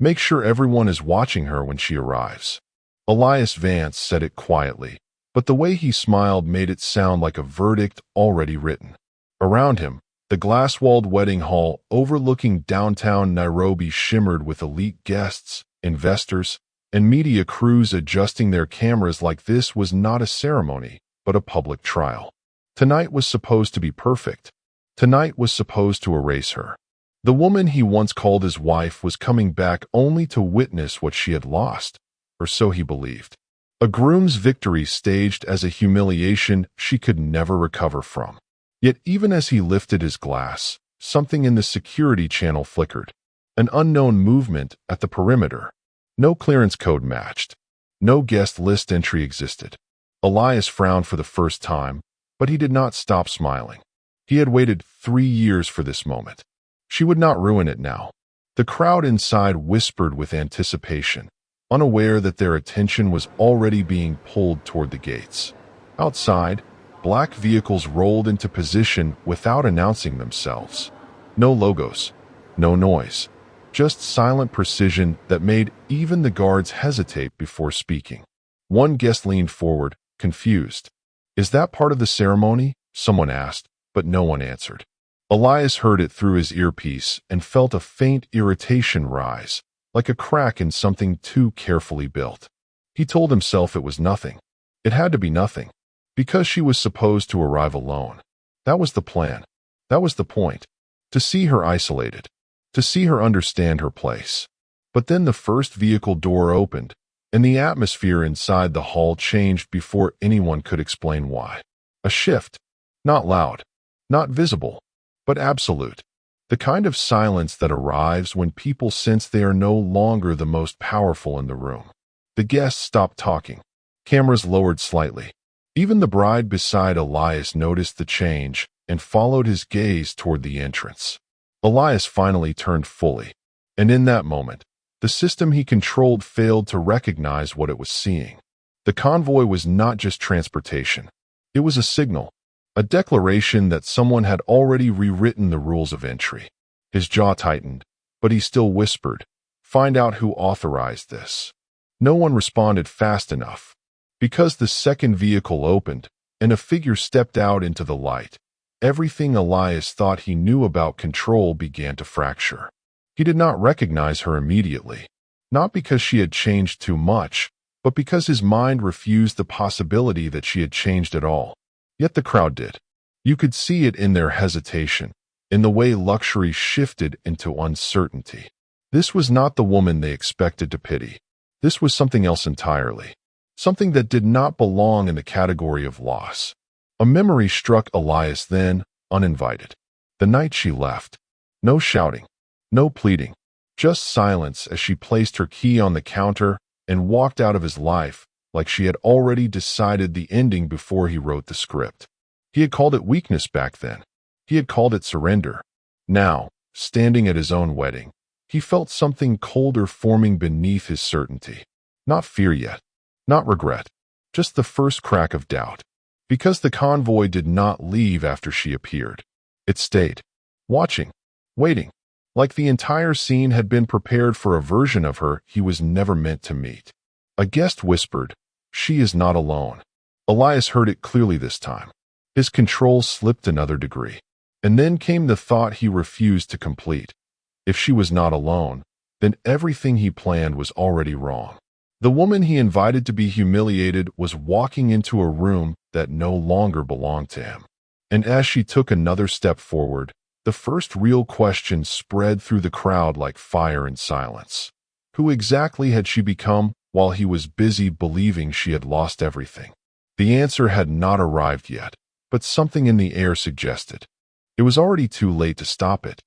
Make sure everyone is watching her when she arrives." Elias Vance said it quietly, but the way he smiled made it sound like a verdict already written. Around him, the glass-walled wedding hall overlooking downtown Nairobi shimmered with elite guests, investors, and media crews adjusting their cameras like this was not a ceremony, but a public trial. Tonight was supposed to be perfect. Tonight was supposed to erase her. The woman he once called his wife was coming back only to witness what she had lost, or so he believed. A groom's victory staged as a humiliation she could never recover from. Yet even as he lifted his glass, something in the security channel flickered. An unknown movement at the perimeter. No clearance code matched. No guest list entry existed. Elias frowned for the first time, but he did not stop smiling. He had waited 3 years for this moment. She would not ruin it now. The crowd inside whispered with anticipation, unaware that their attention was already being pulled toward the gates. Outside, black vehicles rolled into position without announcing themselves. No logos, no noise, just silent precision that made even the guards hesitate before speaking. One guest leaned forward, confused. "Is that part of the ceremony?" someone asked, but no one answered. Elias heard it through his earpiece and felt a faint irritation rise, like a crack in something too carefully built. He told himself it was nothing. It had to be nothing, because she was supposed to arrive alone. That was the plan. That was the point. To see her isolated. To see her understand her place. But then the first vehicle door opened, and the atmosphere inside the hall changed before anyone could explain why. A shift. Not loud. Not visible. But absolute. The kind of silence that arrives when people sense they are no longer the most powerful in the room. The guests stopped talking. Cameras lowered slightly. Even the bride beside Elias noticed the change and followed his gaze toward the entrance. Elias finally turned fully, and in that moment, the system he controlled failed to recognize what it was seeing. The convoy was not just transportation. It was a signal, a declaration that someone had already rewritten the rules of entry. His jaw tightened, but he still whispered, "Find out who authorized this." No one responded fast enough. Because the second vehicle opened, and a figure stepped out into the light, everything Elias thought he knew about control began to fracture. He did not recognize her immediately, not because she had changed too much, but because his mind refused the possibility that she had changed at all. Yet the crowd did. You could see it in their hesitation, in the way luxury shifted into uncertainty. This was not the woman they expected to pity. This was something else entirely. Something that did not belong in the category of loss. A memory struck Elias then, uninvited. The night she left. No shouting. No pleading. Just silence as she placed her key on the counter and walked out of his life, like she had already decided the ending before he wrote the script. He had called it weakness back then. He had called it surrender. Now, standing at his own wedding, he felt something colder forming beneath his certainty. Not fear yet. Not regret. Just the first crack of doubt. Because the convoy did not leave after she appeared. It stayed. Watching. Waiting. Like the entire scene had been prepared for a version of her he was never meant to meet. A guest whispered, "She is not alone." Elias heard it clearly this time. His control slipped another degree. And then came the thought he refused to complete. If she was not alone, then everything he planned was already wrong. The woman he invited to be humiliated was walking into a room that no longer belonged to him. And as she took another step forward, the first real question spread through the crowd like fire in silence. Who exactly had she become while he was busy believing she had lost everything? The answer had not arrived yet, but something in the air suggested. It was already too late to stop it.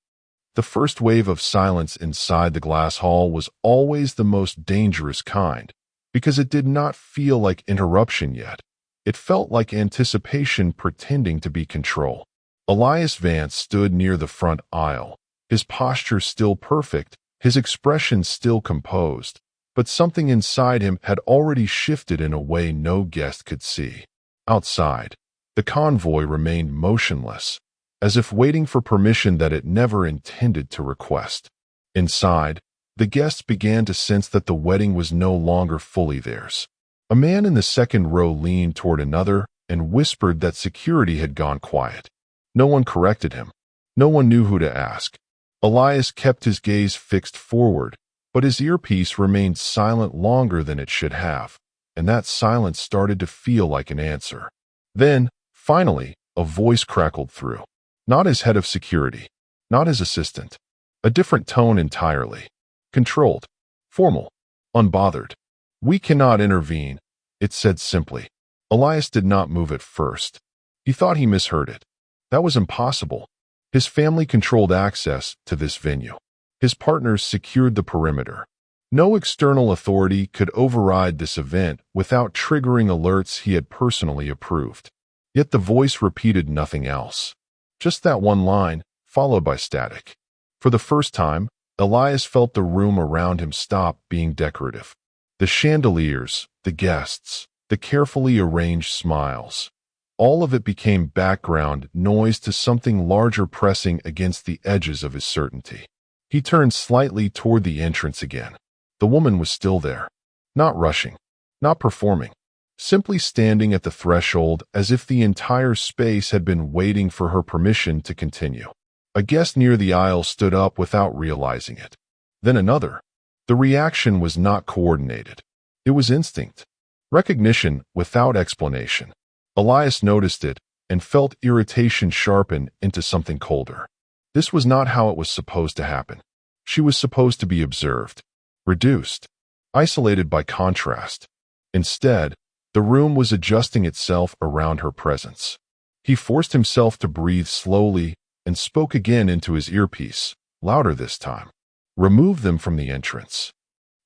The first wave of silence inside the glass hall was always the most dangerous kind, because it did not feel like interruption yet. It felt like anticipation pretending to be control. Elias Vance stood near the front aisle, his posture still perfect, his expression still composed, but something inside him had already shifted in a way no guest could see. Outside, the convoy remained motionless, as if waiting for permission that it never intended to request. Inside, The guests began to sense that the wedding was no longer fully theirs. A man in the second row leaned toward another and whispered that security had gone quiet. No one corrected him. No one knew who to ask. Elias kept his gaze fixed forward, but his earpiece remained silent longer than it should have, and that silence started to feel like an answer. Then, finally, a voice crackled through. Not his head of security, not his assistant. A different tone entirely. Controlled, formal, unbothered. "We cannot intervene," it said simply. Elias did not move at first. He thought he misheard it. That was impossible. His family controlled access to this venue. His partners secured the perimeter. No external authority could override this event without triggering alerts he had personally approved. Yet the voice repeated nothing else. Just that one line, followed by static. For the first time, Elias felt the room around him stop being decorative. The chandeliers, the guests, the carefully arranged smiles. All of it became background noise to something larger pressing against the edges of his certainty. He turned slightly toward the entrance again. The woman was still there. Not rushing. Not performing. Simply standing at the threshold as if the entire space had been waiting for her permission to continue. A guest near the aisle stood up without realizing it. Then another. The reaction was not coordinated. It was instinct. Recognition without explanation. Elias noticed it and felt irritation sharpen into something colder. This was not how it was supposed to happen. She was supposed to be observed, reduced, isolated by contrast. Instead, the room was adjusting itself around her presence. He forced himself to breathe slowly and spoke again into his earpiece, louder this time. "Remove them from the entrance."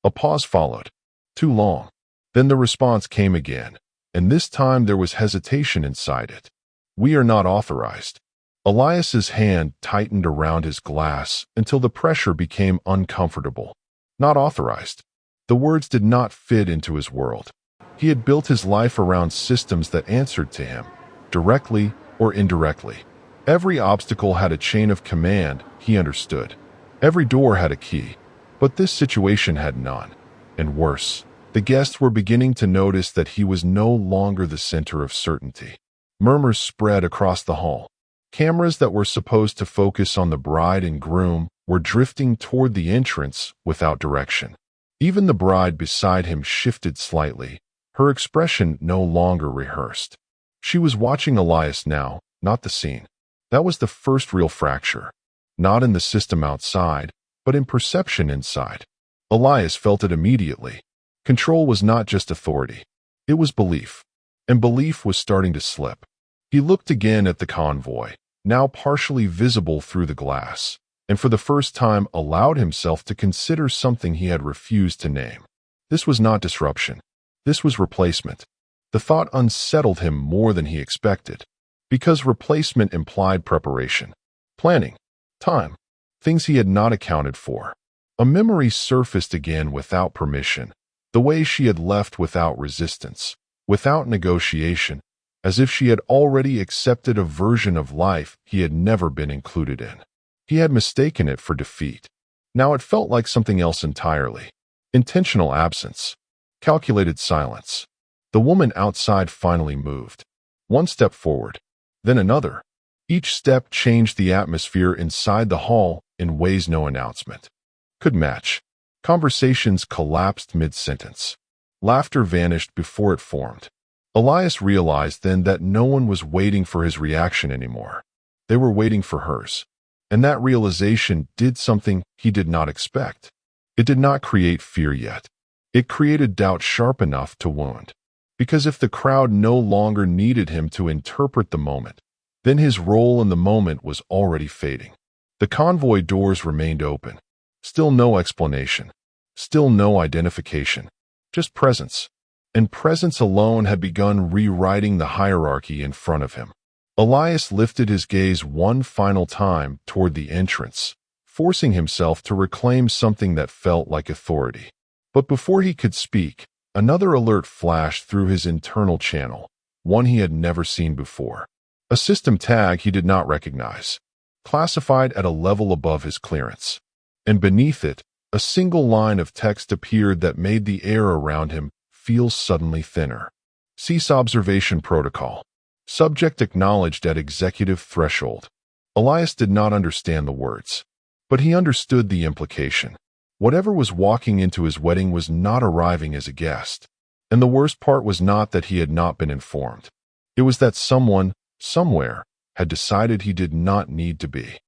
A pause followed. Too long. Then the response came again, and this time there was hesitation inside it. "We are not authorized." Elias's hand tightened around his glass until the pressure became uncomfortable. Not authorized. The words did not fit into his world. He had built his life around systems that answered to him, directly or indirectly. Every obstacle had a chain of command, he understood. Every door had a key, but this situation had none. And worse, the guests were beginning to notice that he was no longer the center of certainty. Murmurs spread across the hall. Cameras that were supposed to focus on the bride and groom were drifting toward the entrance without direction. Even the bride beside him shifted slightly, her expression no longer rehearsed. She was watching Elias now, not the scene. That was the first real fracture. Not in the system outside, but in perception inside. Elias felt it immediately. Control was not just authority. It was belief. And belief was starting to slip. He looked again at the convoy, now partially visible through the glass, and for the first time allowed himself to consider something he had refused to name. This was not disruption. This was replacement. The thought unsettled him more than he expected, because replacement implied preparation, planning, time, things he had not accounted for. A memory surfaced again without permission, the way she had left without resistance, without negotiation, as if she had already accepted a version of life he had never been included in. He had mistaken it for defeat. Now it felt like something else entirely. Intentional absence. Calculated silence. The woman outside finally moved. One step forward, then another. Each step changed the atmosphere inside the hall in ways no announcement could match. Conversations collapsed mid-sentence. Laughter vanished before it formed. Elias realized then that no one was waiting for his reaction anymore. They were waiting for hers. And that realization did something he did not expect. It did not create fear yet. It created doubt sharp enough to wound. Because if the crowd no longer needed him to interpret the moment, then his role in the moment was already fading. The convoy doors remained open. Still no explanation. Still no identification. Just presence. And presence alone had begun rewriting the hierarchy in front of him. Elias lifted his gaze one final time toward the entrance, forcing himself to reclaim something that felt like authority. But before he could speak, another alert flashed through his internal channel, one he had never seen before. A system tag he did not recognize, classified at a level above his clearance. And beneath it, A single line of text appeared that made the air around him feel suddenly thinner. Cease observation protocol. Subject acknowledged at executive threshold. Elias did not understand the words, but he understood the implication. Whatever was walking into his wedding was not arriving as a guest. And the worst part was not that he had not been informed. It was that someone, somewhere, had decided he did not need to be.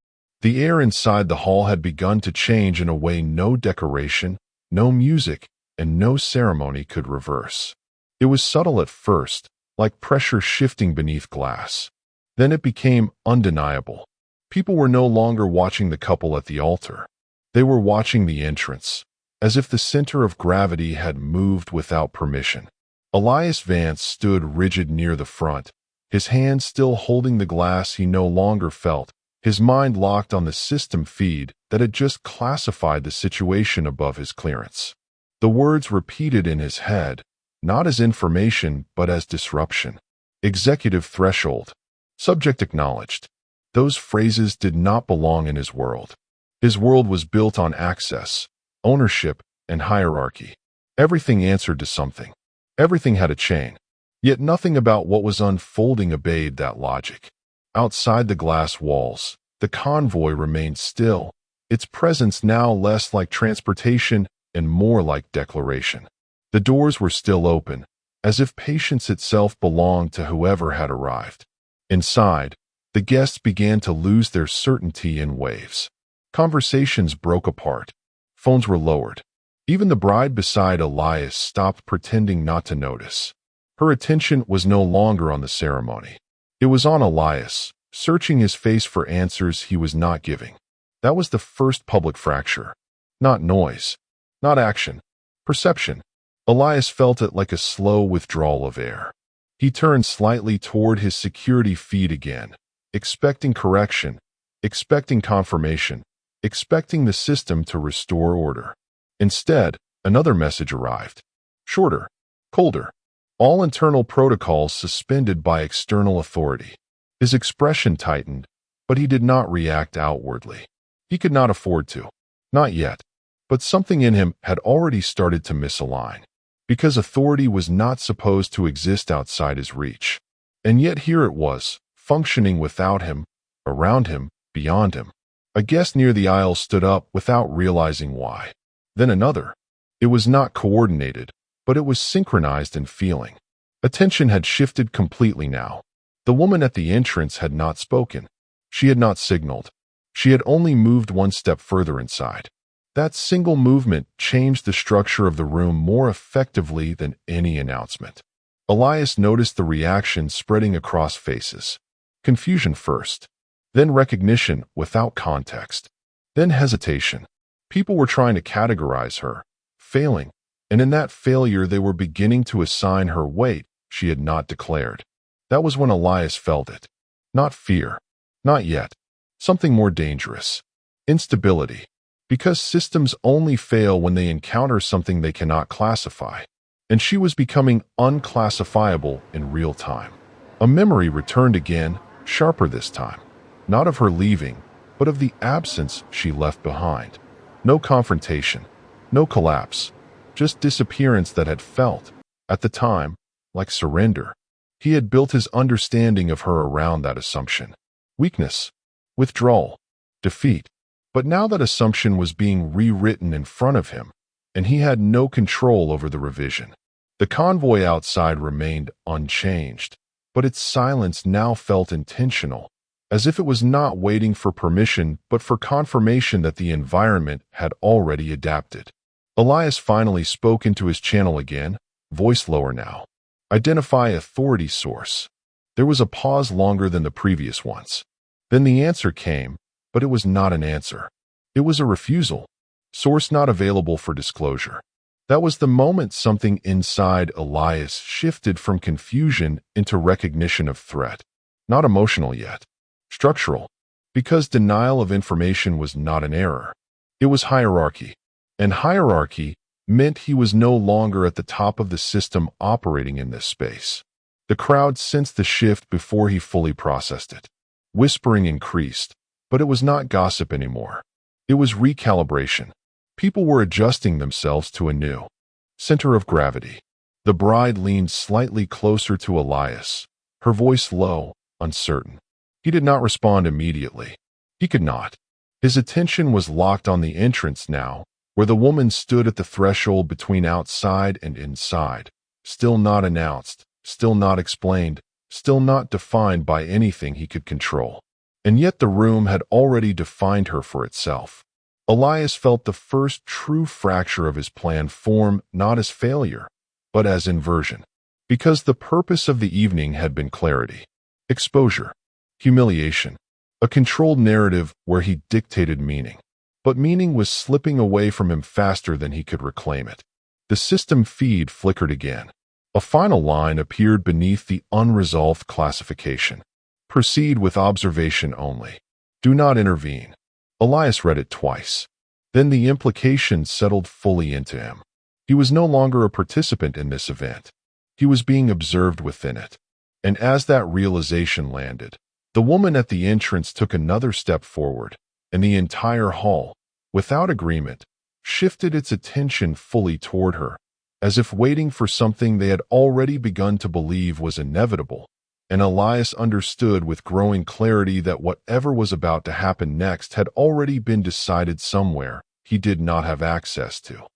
The air inside the hall had begun to change in a way no decoration, no music, and no ceremony could reverse. It was subtle at first, like pressure shifting beneath glass. Then it became undeniable. People were no longer watching the couple at the altar. They were watching the entrance, as if the center of gravity had moved without permission. Elias Vance stood rigid near the front, his hand still holding the glass he no longer felt, his mind locked on the system feed that had just classified the situation above his clearance. The words repeated in his head, not as information but as disruption. Executive threshold. Subject acknowledged. Those phrases did not belong in his world. His world was built on access, ownership, and hierarchy. Everything answered to something. Everything had a chain. Yet nothing about what was unfolding obeyed that logic. Outside the glass walls, the convoy remained still, its presence now less like transportation and more like declaration. The doors were still open, as if patience itself belonged to whoever had arrived. Inside, the guests began to lose their certainty in waves. Conversations broke apart. Phones were lowered. Even the bride beside Elias stopped pretending not to notice. Her attention was no longer on the ceremony. It was on Elias, searching his face for answers he was not giving. That was the first public fracture. Not noise. Not action. Perception. Elias felt it like a slow withdrawal of air. He turned slightly toward his security feed again, expecting correction, expecting confirmation, expecting the system to restore order. Instead, another message arrived. Shorter, colder. All internal protocols suspended by external authority. His expression tightened, but he did not react outwardly. He could not afford to. Not yet. But something in him had already started to misalign. Because authority was not supposed to exist outside his reach. And yet here it was, functioning without him, around him, beyond him. A guest near the aisle stood up without realizing why. Then another. It was not coordinated, but it was synchronized in feeling. Attention had shifted completely now. The woman at the entrance had not spoken. She had not signaled. She had only moved one step further inside. That single movement changed the structure of the room more effectively than any announcement. Elias noticed the reaction spreading across faces. Confusion first, then recognition without context, then hesitation. People were trying to categorize her, failing, and in that failure they were beginning to assign her weight she had not declared. That was when Elias felt it. Not fear. Not yet. Something more dangerous. Instability. Because systems only fail when they encounter something they cannot classify. And she was becoming unclassifiable in real time. A memory returned again, sharper this time. Not of her leaving, but of the absence she left behind. No confrontation. No collapse. Just disappearance that had felt, at the time, like surrender. He had built his understanding of her around that assumption. Weakness. Withdrawal. Defeat. But now that assumption was being rewritten in front of him, and he had no control over the revision. The convoy outside remained unchanged, but its silence now felt intentional, as if it was not waiting for permission but for confirmation that the environment had already adapted. Elias finally spoke into his channel again, voice lower now. Identify authority source. There was a pause longer than the previous ones. Then the answer came, but it was not an answer. It was a refusal. Source not available for disclosure. That was the moment something inside Elias shifted from confusion into recognition of threat. Not emotional yet. Structural. Because denial of information was not an error. It was hierarchy. And hierarchy meant he was no longer at the top of the system operating in this space. The crowd sensed the shift before he fully processed it. Whispering increased. But it was not gossip anymore. It was recalibration. People were adjusting themselves to a new center of gravity. The bride leaned slightly closer to Elias, her voice low, uncertain. He did not respond immediately. He could not. His attention was locked on the entrance now, where the woman stood at the threshold between outside and inside, still not announced, still not explained, still not defined by anything he could control. And yet the room had already defined her for itself. Elias felt the first true fracture of his plan form not as failure, but as inversion. Because the purpose of the evening had been clarity, exposure, humiliation, a controlled narrative where he dictated meaning. But meaning was slipping away from him faster than he could reclaim it. The system feed flickered again. A final line appeared beneath the unresolved classification. Proceed with observation only. Do not intervene. Elias read it twice. Then the implication settled fully into him. He was no longer a participant in this event. He was being observed within it. And as that realization landed, the woman at the entrance took another step forward, and the entire hall, without agreement, shifted its attention fully toward her, as if waiting for something they had already begun to believe was inevitable. And Elias understood with growing clarity that whatever was about to happen next had already been decided somewhere he did not have access to.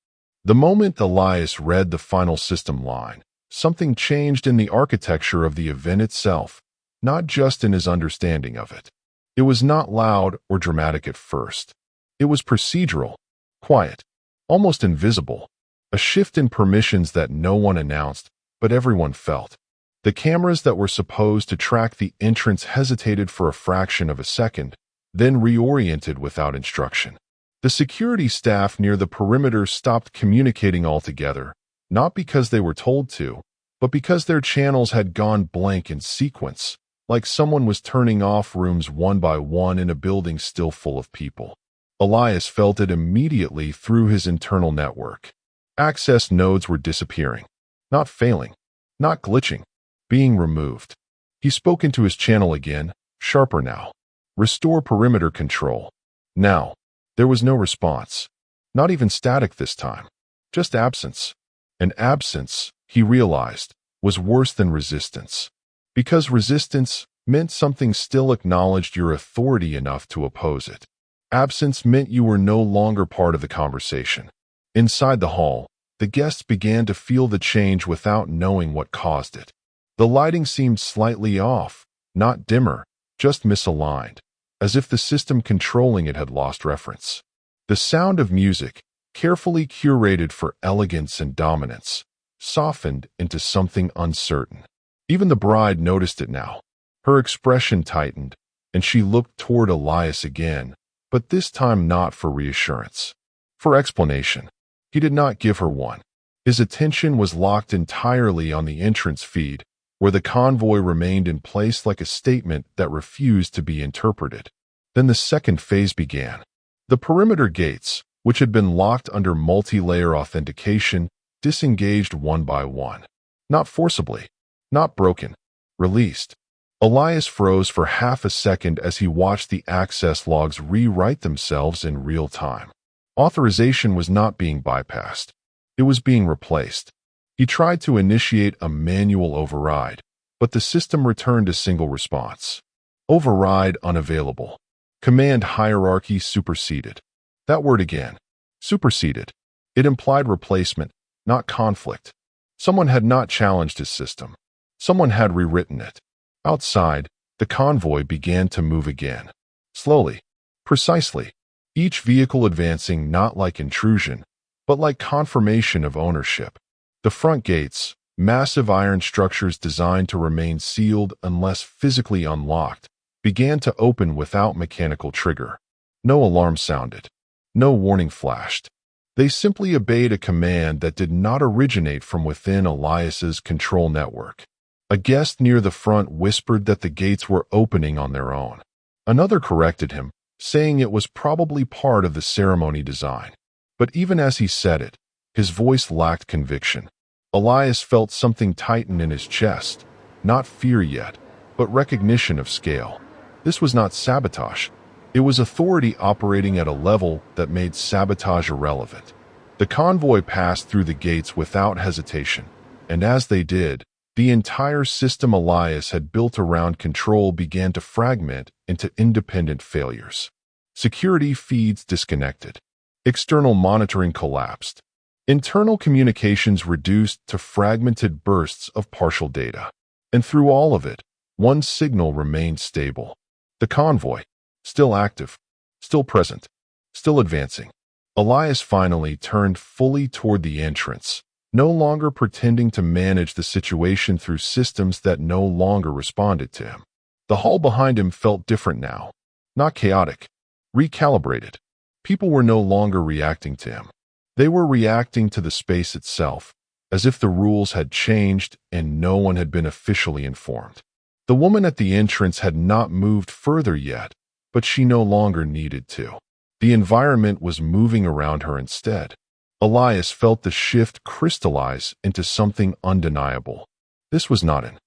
The moment Elias read the final system line, something changed in the architecture of the event itself, not just in his understanding of it. It was not loud or dramatic at first. It was procedural, quiet, almost invisible, a shift in permissions that no one announced, but everyone felt. The cameras that were supposed to track the entrance hesitated for a fraction of a second, then reoriented without instruction. The security staff near the perimeter stopped communicating altogether, not because they were told to, but because their channels had gone blank in sequence, like someone was turning off rooms one by one in a building still full of people. Elias felt it immediately through his internal network. Access nodes were disappearing, not failing, not glitching, being removed. He spoke into his channel again, sharper now. Restore perimeter control. Now, there was no response. Not even static this time. Just absence. And absence, he realized, was worse than resistance. Because resistance meant something still acknowledged your authority enough to oppose it. Absence meant you were no longer part of the conversation. Inside the hall, the guests began to feel the change without knowing what caused it. The lighting seemed slightly off, not dimmer, just misaligned, as if the system controlling it had lost reference. The sound of music, carefully curated for elegance and dominance, softened into something uncertain. Even the bride noticed it now. Her expression tightened, and she looked toward Elias again, but this time not for reassurance. For explanation. He did not give her one. His attention was locked entirely on the entrance feed, where the convoy remained in place like a statement that refused to be interpreted. Then the second phase began. The perimeter gates, which had been locked under multi-layer authentication, disengaged one by one. Not forcibly, not broken, released. Elias froze for half a second as he watched the access logs rewrite themselves in real time. Authorization was not being bypassed. It was being replaced. He tried to initiate a manual override, but the system returned a single response. Override unavailable. Command hierarchy superseded. That word again. Superseded. It implied replacement, not conflict. Someone had not challenged his system. Someone had rewritten it. Outside, the convoy began to move again. Slowly. Precisely. Each vehicle advancing not like intrusion, but like confirmation of ownership. The front gates, massive iron structures designed to remain sealed unless physically unlocked, began to open without mechanical trigger. No alarm sounded. No warning flashed. They simply obeyed a command that did not originate from within Elias's control network. A guest near the front whispered that the gates were opening on their own. Another corrected him, saying it was probably part of the ceremony design. But even as he said it, his voice lacked conviction. Elias felt something tighten in his chest, not fear yet, but recognition of scale. This was not sabotage. It was authority operating at a level that made sabotage irrelevant. The convoy passed through the gates without hesitation, and as they did, the entire system Elias had built around control began to fragment into independent failures. Security feeds disconnected. External monitoring collapsed. Internal communications reduced to fragmented bursts of partial data. And through all of it, one signal remained stable. The convoy, still active, still present, still advancing. Elias finally turned fully toward the entrance, no longer pretending to manage the situation through systems that no longer responded to him. The hall behind him felt different now. Not chaotic, recalibrated. People were no longer reacting to him. They were reacting to the space itself, as if the rules had changed and no one had been officially informed. The woman at the entrance had not moved further yet, but she no longer needed to. The environment was moving around her instead. Elias felt the shift crystallize into something undeniable. This was not an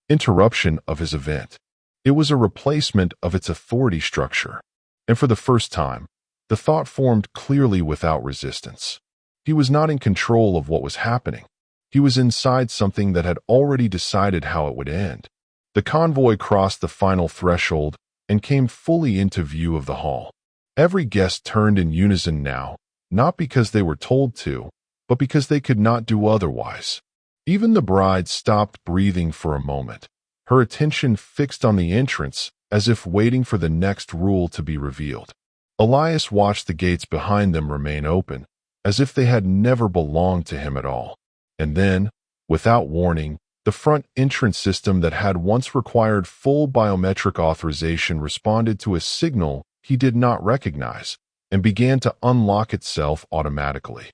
interruption of his event. It was a replacement of its authority structure. And for the first time, the thought formed clearly without resistance. He was not in control of what was happening. He was inside something that had already decided how it would end. The convoy crossed the final threshold and came fully into view of the hall. Every guest turned in unison now, not because they were told to, but because they could not do otherwise. Even the bride stopped breathing for a moment, her attention fixed on the entrance as if waiting for the next rule to be revealed. Elias watched the gates behind them remain open, as if they had never belonged to him at all. And then, without warning, the front entrance system that had once required full biometric authorization responded to a signal he did not recognize and began to unlock itself automatically.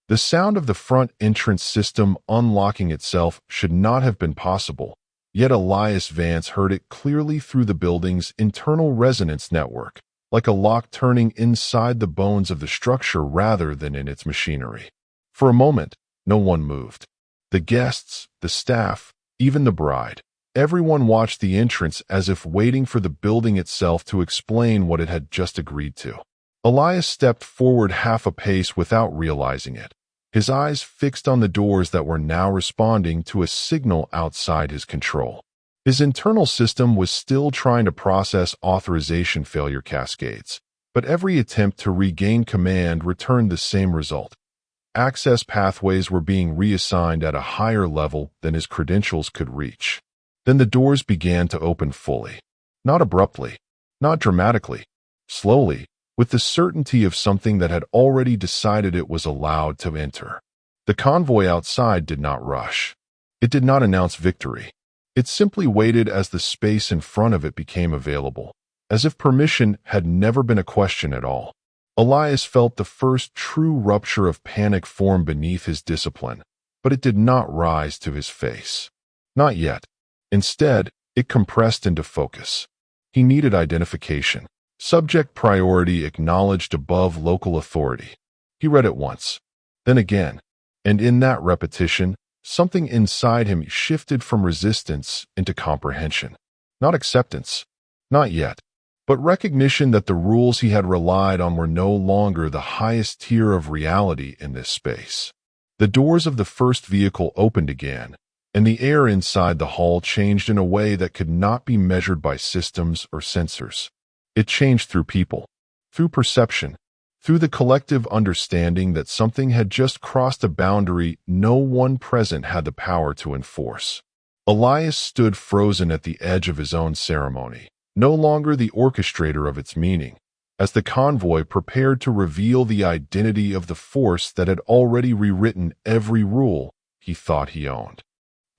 The sound of the front entrance system unlocking itself should not have been possible, yet Elias Vance heard it clearly through the building's internal resonance network, like a lock turning inside the bones of the structure rather than in its machinery. For a moment, no one moved. The guests, the staff, even the bride. Everyone watched the entrance as if waiting for the building itself to explain what it had just agreed to. Elias stepped forward half a pace without realizing it, his eyes fixed on the doors that were now responding to a signal outside his control. His internal system was still trying to process authorization failure cascades, but every attempt to regain command returned the same result. Access pathways were being reassigned at a higher level than his credentials could reach. Then the doors began to open fully. Not abruptly, not dramatically, slowly, with the certainty of something that had already decided it was allowed to enter. The convoy outside did not rush. It did not announce victory. It simply waited as the space in front of it became available, as if permission had never been a question at all. Elias felt the first true rupture of panic form beneath his discipline, but it did not rise to his face. Not yet. Instead, it compressed into focus. He needed identification. Subject priority acknowledged above local authority. He read it once, then again, and in that repetition, something inside him shifted from resistance into comprehension. Not acceptance. Not yet. But recognition that the rules he had relied on were no longer the highest tier of reality in this space. The doors of the first vehicle opened again, and the air inside the hall changed in a way that could not be measured by systems or sensors. It changed through people, through perception, through the collective understanding that something had just crossed a boundary no one present had the power to enforce. Elias stood frozen at the edge of his own ceremony, no longer the orchestrator of its meaning, as the convoy prepared to reveal the identity of the force that had already rewritten every rule he thought he owned.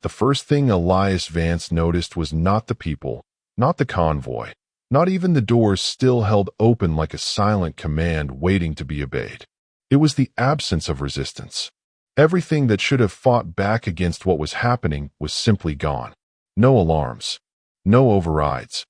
The first thing Elias Vance noticed was not the people, not the convoy, not even the doors still held open like a silent command waiting to be obeyed. It was the absence of resistance. Everything that should have fought back against what was happening was simply gone. No alarms, no overrides.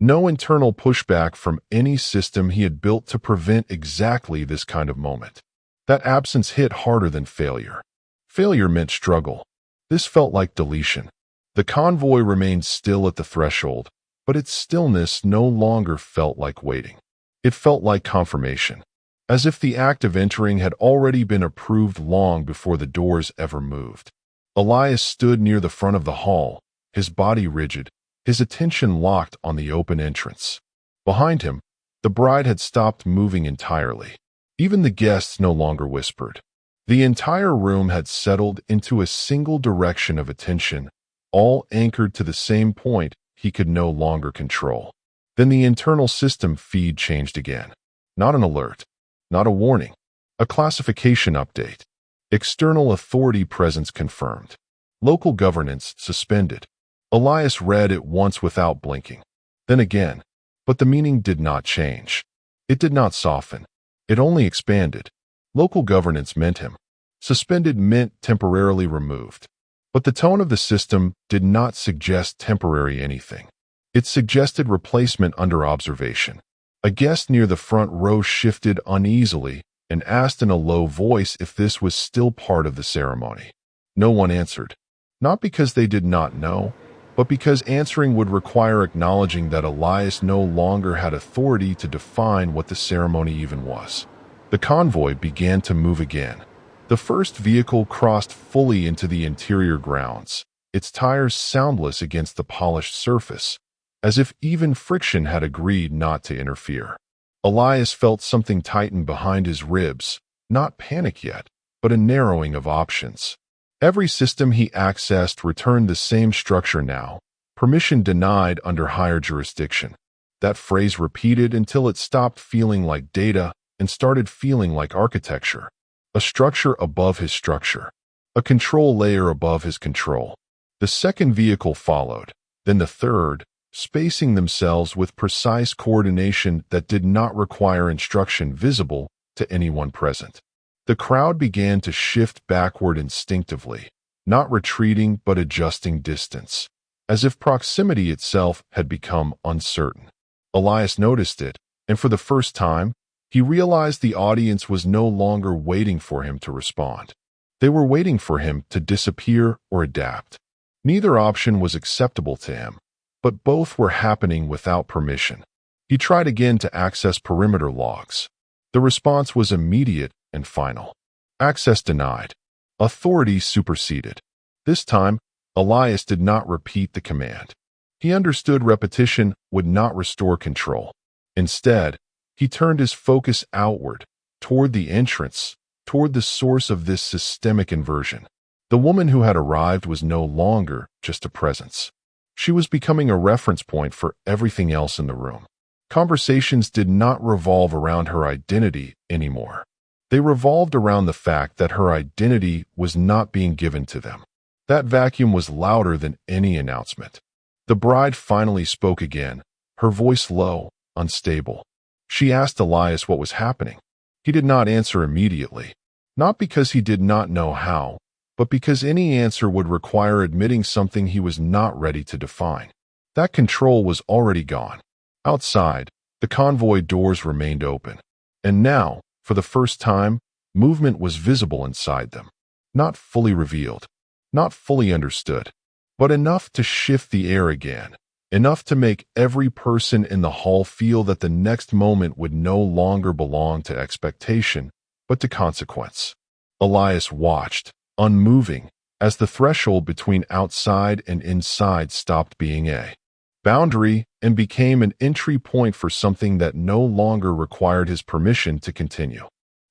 No internal pushback from any system he had built to prevent exactly this kind of moment. That absence hit harder than failure. Failure meant struggle. This felt like deletion. The convoy remained still at the threshold, but its stillness no longer felt like waiting. It felt like confirmation, as if the act of entering had already been approved long before the doors ever moved. Elias stood near the front of the hall, his body rigid, his attention locked on the open entrance. Behind him, the bride had stopped moving entirely. Even the guests no longer whispered. The entire room had settled into a single direction of attention, all anchored to the same point he could no longer control. Then the internal system feed changed again. Not an alert, not a warning, a classification update. External authority presence confirmed. Local governance suspended. Elias read it once without blinking. Then again. But the meaning did not change. It did not soften. It only expanded. Local governance meant him. Suspended meant temporarily removed. But the tone of the system did not suggest temporary anything. It suggested replacement under observation. A guest near the front row shifted uneasily and asked in a low voice if this was still part of the ceremony. No one answered. Not because they did not know, but because answering would require acknowledging that Elias no longer had authority to define what the ceremony even was. The convoy began to move again. The first vehicle crossed fully into the interior grounds, its tires soundless against the polished surface, as if even friction had agreed not to interfere. Elias felt something tighten behind his ribs, not panic yet, but a narrowing of options. Every system he accessed returned the same structure now, permission denied under higher jurisdiction. That phrase repeated until it stopped feeling like data and started feeling like architecture. A structure above his structure. A control layer above his control. The second vehicle followed, then the third, spacing themselves with precise coordination that did not require instruction visible to anyone present. The crowd began to shift backward instinctively, not retreating but adjusting distance, as if proximity itself had become uncertain. Elias noticed it, and for the first time, he realized the audience was no longer waiting for him to respond. They were waiting for him to disappear or adapt. Neither option was acceptable to him, but both were happening without permission. He tried again to access perimeter logs. The response was immediate and final. Access denied. Authority superseded. This time, Elias did not repeat the command. He understood repetition would not restore control. Instead, he turned his focus outward, toward the entrance, toward the source of this systemic inversion. The woman who had arrived was no longer just a presence. She was becoming a reference point for everything else in the room. Conversations did not revolve around her identity anymore. They revolved around the fact that her identity was not being given to them. That vacuum was louder than any announcement. The bride finally spoke again, her voice low, unstable. She asked Elias what was happening. He did not answer immediately, not because he did not know how, but because any answer would require admitting something he was not ready to define. That control was already gone. Outside, the convoy doors remained open. And now, for the first time, movement was visible inside them. Not fully revealed, not fully understood, but enough to shift the air again, enough to make every person in the hall feel that the next moment would no longer belong to expectation, but to consequence. Elias watched, unmoving, as the threshold between outside and inside stopped being a boundary and became an entry point for something that no longer required his permission to continue.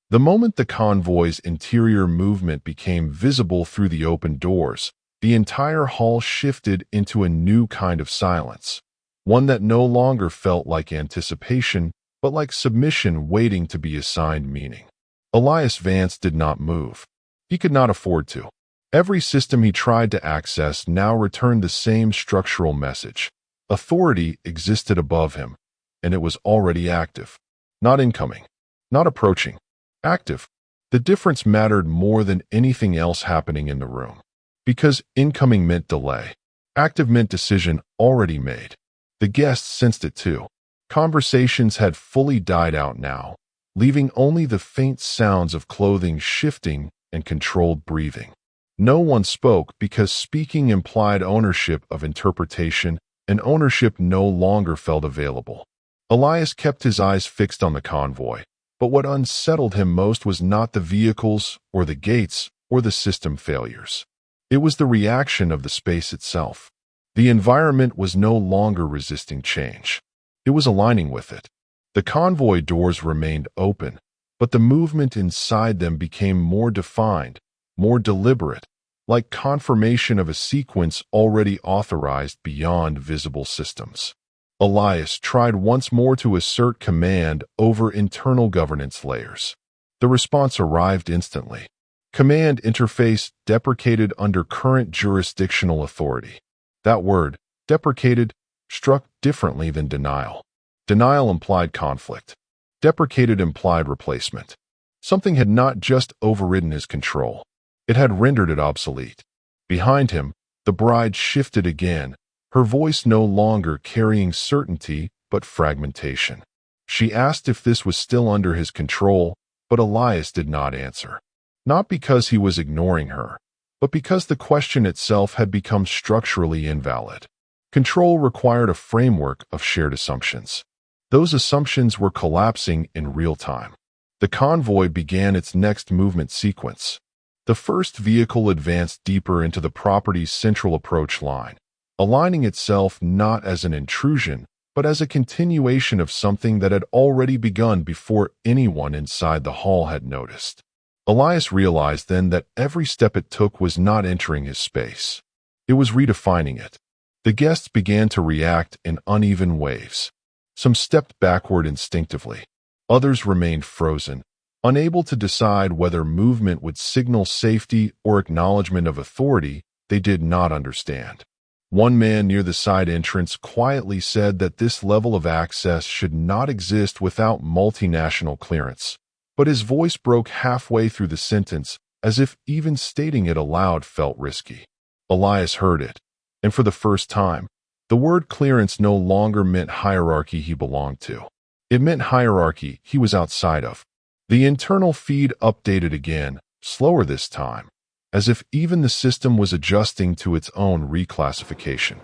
The moment the convoy's interior movement became visible through the open doors, the entire hall shifted into a new kind of silence, one that no longer felt like anticipation, but like submission waiting to be assigned meaning. Elias Vance did not move. He could not afford to. Every system he tried to access now returned the same structural message. Authority existed above him, and it was already active. Not incoming, not approaching. Active. The difference mattered more than anything else happening in the room. Because incoming meant delay. Active meant decision already made. The guests sensed it too. Conversations had fully died out now, leaving only the faint sounds of clothing shifting and controlled breathing. No one spoke because speaking implied ownership of interpretation, and ownership no longer felt available. Elias kept his eyes fixed on the convoy, but what unsettled him most was not the vehicles or the gates or the system failures. It was the reaction of the space itself. The environment was no longer resisting change. It was aligning with it. The convoy doors remained open, but the movement inside them became more defined, more deliberate, like confirmation of a sequence already authorized beyond visible systems. Elias tried once more to assert command over internal governance layers. The response arrived instantly. Command interface deprecated under current jurisdictional authority. That word, deprecated, struck differently than denial. Denial implied conflict. Deprecated implied replacement. Something had not just overridden his control. It had rendered it obsolete. Behind him, the bride shifted again, her voice no longer carrying certainty but fragmentation. She asked if this was still under his control, but Elias did not answer. Not because he was ignoring her, but because the question itself had become structurally invalid. Control required a framework of shared assumptions. Those assumptions were collapsing in real time. The convoy began its next movement sequence. The first vehicle advanced deeper into the property's central approach line, aligning itself not as an intrusion, but as a continuation of something that had already begun before anyone inside the hall had noticed. Elias realized then that every step it took was not entering his space. It was redefining it. The guests began to react in uneven waves. Some stepped backward instinctively. Others remained frozen, unable to decide whether movement would signal safety or acknowledgement of authority they did not understand. One man near the side entrance quietly said that this level of access should not exist without multinational clearance, but his voice broke halfway through the sentence, as if even stating it aloud felt risky. Elias heard it, and for the first time, the word clearance no longer meant hierarchy he belonged to. It meant hierarchy he was outside of. The internal feed updated again, slower this time, as if even the system was adjusting to its own reclassification.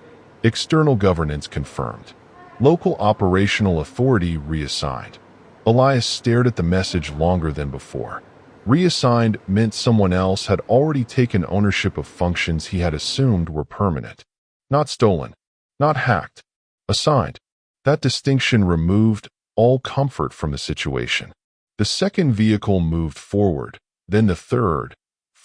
External governance confirmed. Local operational authority reassigned. Elias stared at the message longer than before. Reassigned meant someone else had already taken ownership of functions he had assumed were permanent. Not stolen, not hacked, assigned. That distinction removed all comfort from the situation. The second vehicle moved forward, then the third,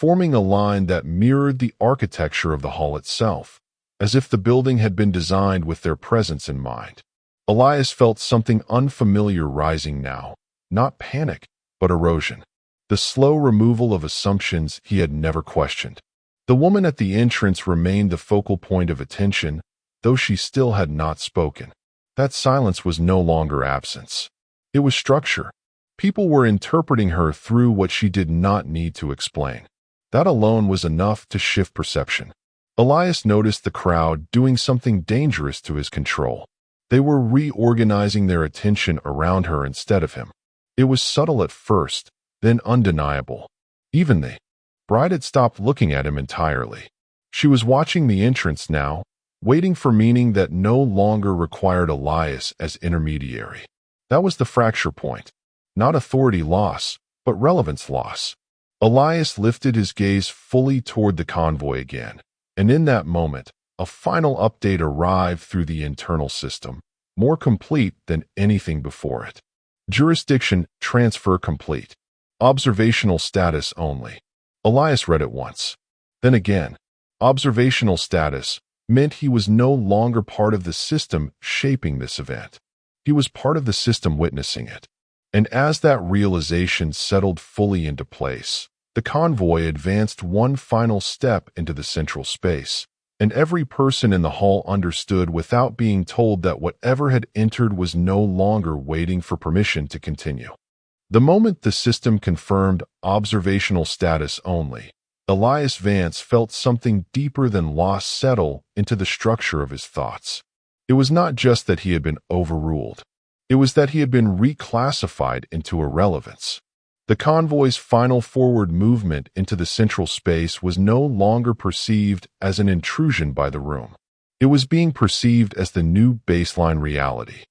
forming a line that mirrored the architecture of the hall itself, as if the building had been designed with their presence in mind. Elias felt something unfamiliar rising now, not panic, but erosion. The slow removal of assumptions he had never questioned. The woman at the entrance remained the focal point of attention, though she still had not spoken. That silence was no longer absence. It was structure. People were interpreting her through what she did not need to explain. That alone was enough to shift perception. Elias noticed the crowd doing something dangerous to his control. They were reorganizing their attention around her instead of him. It was subtle at first, then undeniable. Even the bride had stopped looking at him entirely. She was watching the entrance now, waiting for meaning that no longer required Elias as intermediary. That was the fracture point. Not authority loss, but relevance loss. Elias lifted his gaze fully toward the convoy again, and in that moment, a final update arrived through the internal system, more complete than anything before it. Jurisdiction transfer complete. Observational status only. Elias read it once. Then again. Observational status meant he was no longer part of the system shaping this event. He was part of the system witnessing it. And as that realization settled fully into place, the convoy advanced one final step into the central space, and every person in the hall understood without being told that whatever had entered was no longer waiting for permission to continue. The moment the system confirmed observational status only, Elias Vance felt something deeper than loss settle into the structure of his thoughts. It was not just that he had been overruled. It was that he had been reclassified into irrelevance. The convoy's final forward movement into the central space was no longer perceived as an intrusion by the room. It was being perceived as the new baseline reality.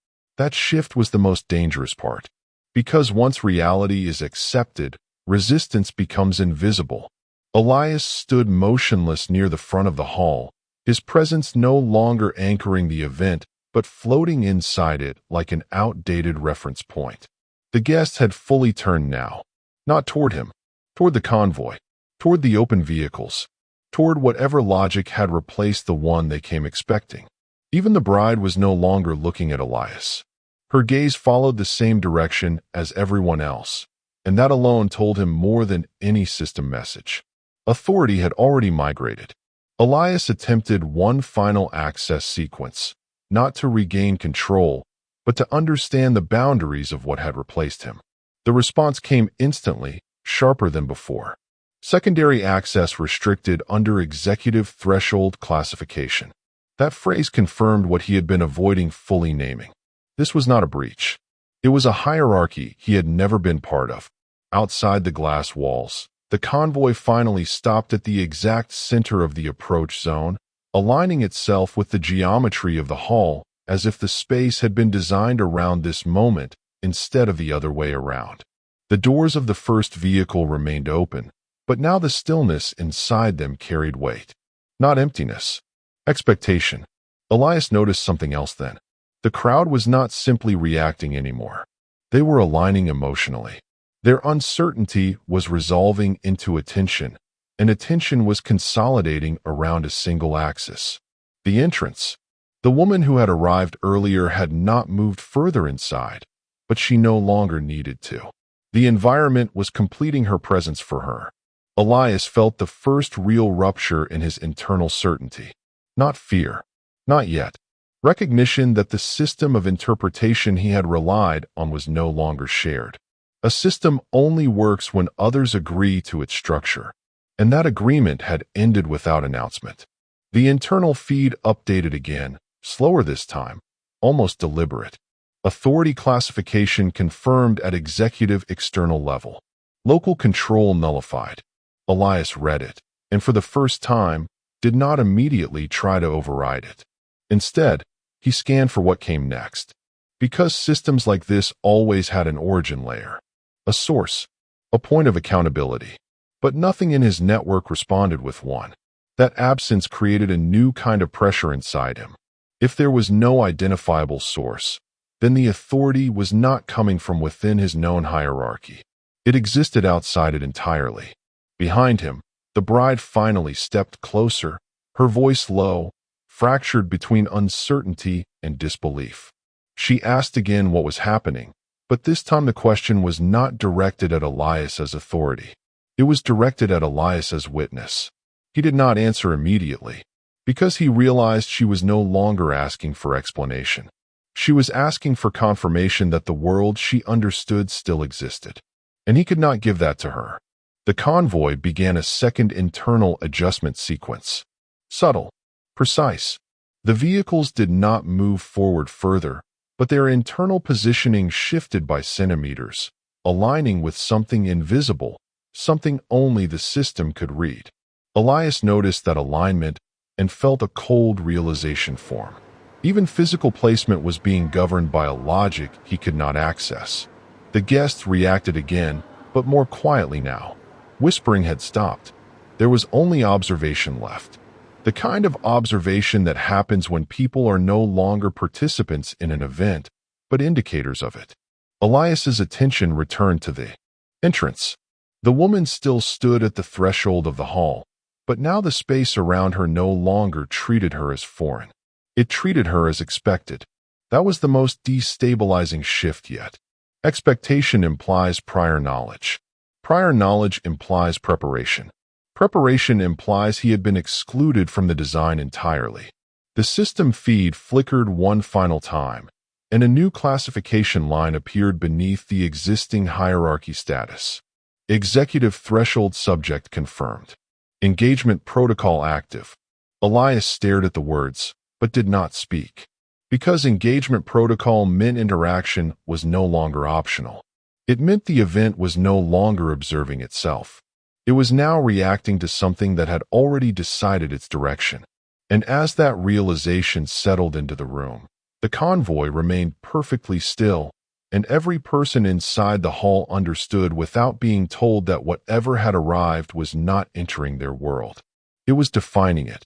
That shift was the most dangerous part. Because once reality is accepted, resistance becomes invisible. Elias stood motionless near the front of the hall, his presence no longer anchoring the event, but floating inside it like an outdated reference point. The guests had fully turned now, not toward him, toward the convoy, toward the open vehicles, toward whatever logic had replaced the one they came expecting. Even the bride was no longer looking at Elias. Her gaze followed the same direction as everyone else, and that alone told him more than any system message. Authority had already migrated. Elias attempted one final access sequence, not to regain control, but to understand the boundaries of what had replaced him. The response came instantly, sharper than before. Secondary access restricted under executive threshold classification. That phrase confirmed what he had been avoiding fully naming. This was not a breach. It was a hierarchy he had never been part of. Outside the glass walls, the convoy finally stopped at the exact center of the approach zone, aligning itself with the geometry of the hall as if the space had been designed around this moment instead of the other way around. The doors of the first vehicle remained open, but now the stillness inside them carried weight. Not emptiness. Expectation. Elias noticed something else then. The crowd was not simply reacting anymore. They were aligning emotionally. Their uncertainty was resolving into attention, and attention was consolidating around a single axis. The entrance. The woman who had arrived earlier had not moved further inside, but she no longer needed to. The environment was completing her presence for her. Elias felt the first real rupture in his internal certainty. Not fear. Not yet. Recognition that the system of interpretation he had relied on was no longer shared. A system only works when others agree to its structure, and that agreement had ended without announcement. The internal feed updated again, slower this time, almost deliberate. Authority classification confirmed at executive external level. Local control nullified. Elias read it, and for the first time, did not immediately try to override it. Instead, he scanned for what came next. Because systems like this always had an origin layer, a source, a point of accountability. But nothing in his network responded with one. That absence created a new kind of pressure inside him. If there was no identifiable source, then the authority was not coming from within his known hierarchy. It existed outside it entirely. Behind him, the bride finally stepped closer, her voice low, fractured between uncertainty and disbelief. She asked again what was happening, but this time the question was not directed at Elias as authority. It was directed at Elias as witness. He did not answer immediately, because he realized she was no longer asking for explanation. She was asking for confirmation that the world she understood still existed, and he could not give that to her. The convoy began a second internal adjustment sequence. Subtle, precise. The vehicles did not move forward further, but their internal positioning shifted by centimeters, aligning with something invisible, something only the system could read. Elias noticed that alignment and felt a cold realization form. Even physical placement was being governed by a logic he could not access. The guests reacted again, but more quietly now. Whispering had stopped. There was only observation left. The kind of observation that happens when people are no longer participants in an event, but indicators of it. Elias's attention returned to the entrance. The woman still stood at the threshold of the hall, but now the space around her no longer treated her as foreign. It treated her as expected. That was the most destabilizing shift yet. Expectation implies prior knowledge. Prior knowledge implies preparation. Preparation implies he had been excluded from the design entirely. The system feed flickered one final time, and a new classification line appeared beneath the existing hierarchy status. Executive threshold subject confirmed. Engagement protocol active. Elias stared at the words, but did not speak. Because engagement protocol meant interaction was no longer optional. It meant the event was no longer observing itself. It was now reacting to something that had already decided its direction. And as that realization settled into the room, The convoy remained perfectly still, and every person inside the hall understood without being told that whatever had arrived was not entering their world. It was defining it.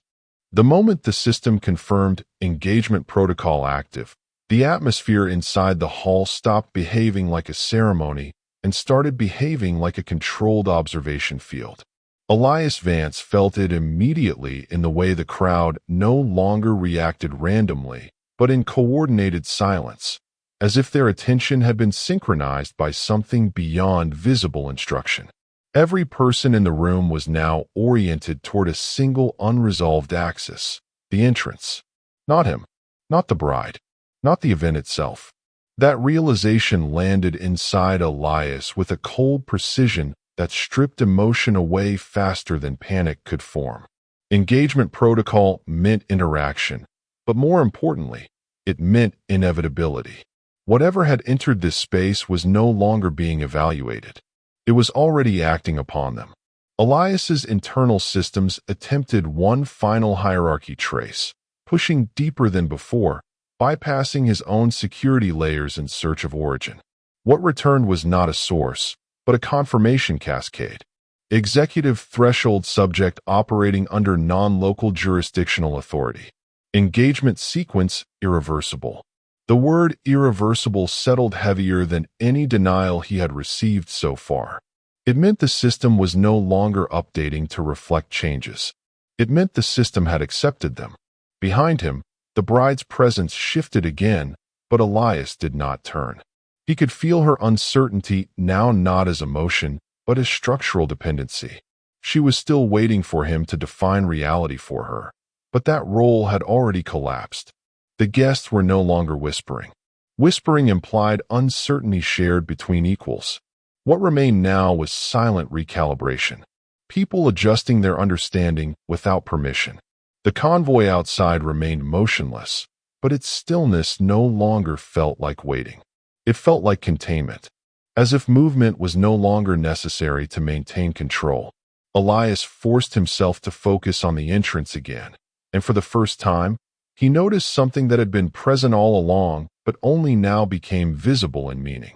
The moment the system confirmed engagement protocol active, the atmosphere inside the hall stopped behaving like a ceremony and started behaving like a controlled observation field. Elias Vance felt it immediately in the way the crowd no longer reacted randomly, but in coordinated silence, as if their attention had been synchronized by something beyond visible instruction. Every person in the room was now oriented toward a single unresolved axis, the entrance. Not him, not the bride, not the event itself. That realization landed inside Elias with a cold precision that stripped emotion away faster than panic could form. Engagement protocol meant interaction, but more importantly, it meant inevitability. Whatever had entered this space was no longer being evaluated. It was already acting upon them. Elias's internal systems attempted one final hierarchy trace, pushing deeper than before, bypassing his own security layers in search of origin. What returned was not a source, but a confirmation cascade. Executive threshold subject operating under non-local jurisdictional authority. Engagement sequence irreversible. The word irreversible settled heavier than any denial he had received so far. It meant the system was no longer updating to reflect changes. It meant the system had accepted them. Behind him, the bride's presence shifted again, but Elias did not turn. He could feel her uncertainty now not as emotion, but as structural dependency. She was still waiting for him to define reality for her, but that role had already collapsed. The guests were no longer whispering. Whispering implied uncertainty shared between equals. What remained now was silent recalibration. People adjusting their understanding without permission. The convoy outside remained motionless, but its stillness no longer felt like waiting. It felt like containment, as if movement was no longer necessary to maintain control. Elias forced himself to focus on the entrance again, and for the first time, he noticed something that had been present all along, but only now became visible in meaning.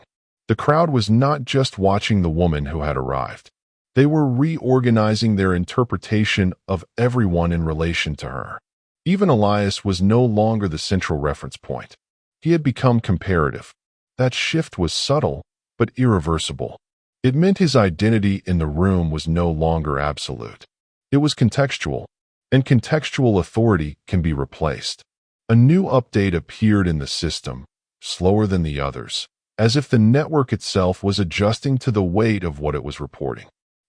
The crowd was not just watching the woman who had arrived. They were reorganizing their interpretation of everyone in relation to her. Even Elias was no longer the central reference point. He had become comparative. That shift was subtle, but irreversible. It meant his identity in the room was no longer absolute. It was contextual, and contextual authority can be replaced. A new update appeared in the system, slower than the others, as if the network itself was adjusting to the weight of what it was reporting.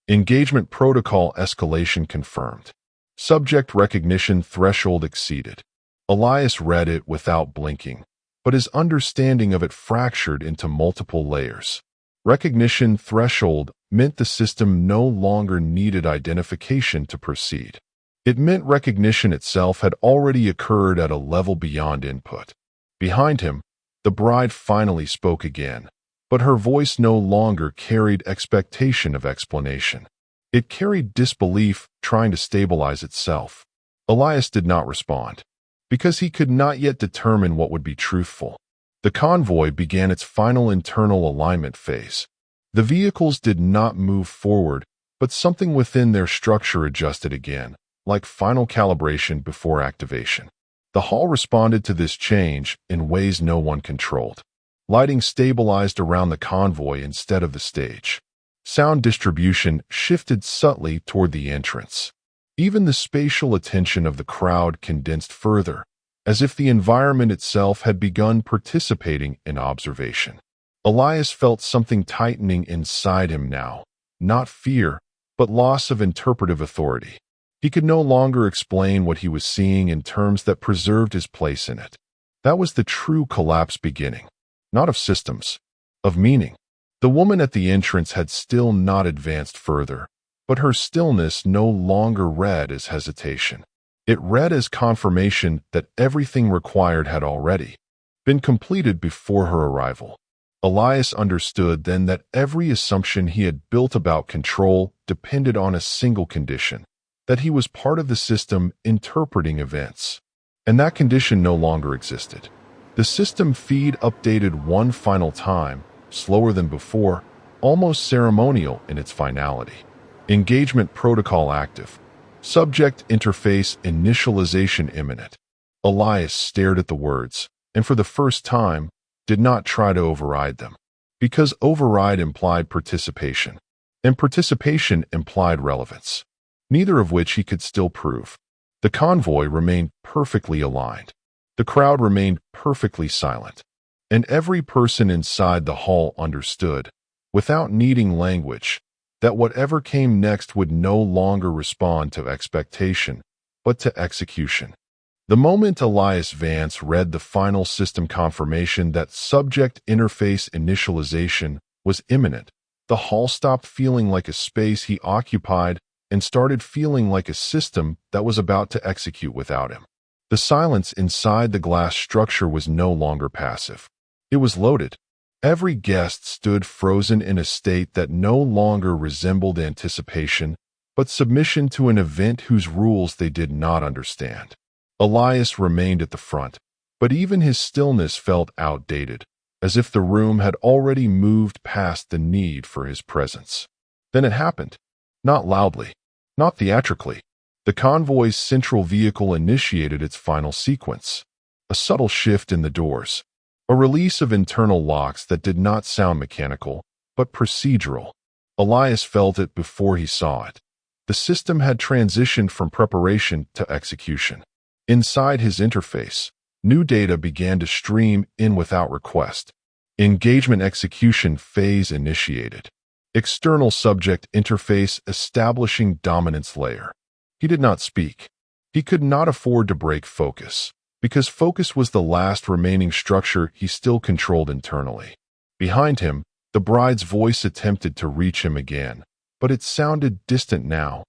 Engagement protocol escalation confirmed. Subject recognition threshold exceeded. Elias read it without blinking, but his understanding of it fractured into multiple layers. Recognition threshold meant the system no longer needed identification to proceed. It meant recognition itself had already occurred at a level beyond input. Behind him, the bride finally spoke again, but her voice no longer carried expectation of explanation. It carried disbelief trying to stabilize itself. Elias did not respond, because he could not yet determine what would be truthful. The convoy began its final internal alignment phase. The vehicles did not move forward, but something within their structure adjusted again, like final calibration before activation. The hall responded to this change in ways no one controlled. Lighting stabilized around the convoy instead of the stage. Sound distribution shifted subtly toward the entrance. Even the spatial attention of the crowd condensed further, as if the environment itself had begun participating in observation. Elias felt something tightening inside him now, not fear, but loss of interpretive authority. He could no longer explain what he was seeing in terms that preserved his place in it. That was the true collapse beginning, not of systems, of meaning. The woman at the entrance had still not advanced further, but her stillness no longer read as hesitation. It read as confirmation that everything required had already been completed before her arrival. Elias understood then that every assumption he had built about control depended on a single condition, that he was part of the system interpreting events. And that condition no longer existed. The system feed updated one final time, slower than before, almost ceremonial in its finality. Engagement protocol active. Subject interface initialization imminent. Elias stared at the words, and for the first time, did not try to override them. Because override implied participation, and participation implied relevance, neither of which he could still prove. The convoy remained perfectly aligned. The crowd remained perfectly silent. And every person inside the hall understood, without needing language, that whatever came next would no longer respond to expectation, but to execution. The moment Elias Vance read the final system confirmation that subject interface initialization was imminent, the hall stopped feeling like a space he occupied and started feeling like a system that was about to execute without him. The silence inside the glass structure was no longer passive. It was loaded. Every guest stood frozen in a state that no longer resembled anticipation, but submission to an event whose rules they did not understand. Elias remained at the front, but even his stillness felt outdated, as if the room had already moved past the need for his presence. Then it happened. Not loudly, not theatrically. The convoy's central vehicle initiated its final sequence. A subtle shift in the doors. A release of internal locks that did not sound mechanical, but procedural. Elias felt it before he saw it. The system had transitioned from preparation to execution. Inside his interface, new data began to stream in without request. Engagement execution phase initiated. External subject interface establishing dominance layer. He did not speak. He could not afford to break focus, because focus was the last remaining structure he still controlled internally. Behind him, the bride's voice attempted to reach him again, but it sounded distant now,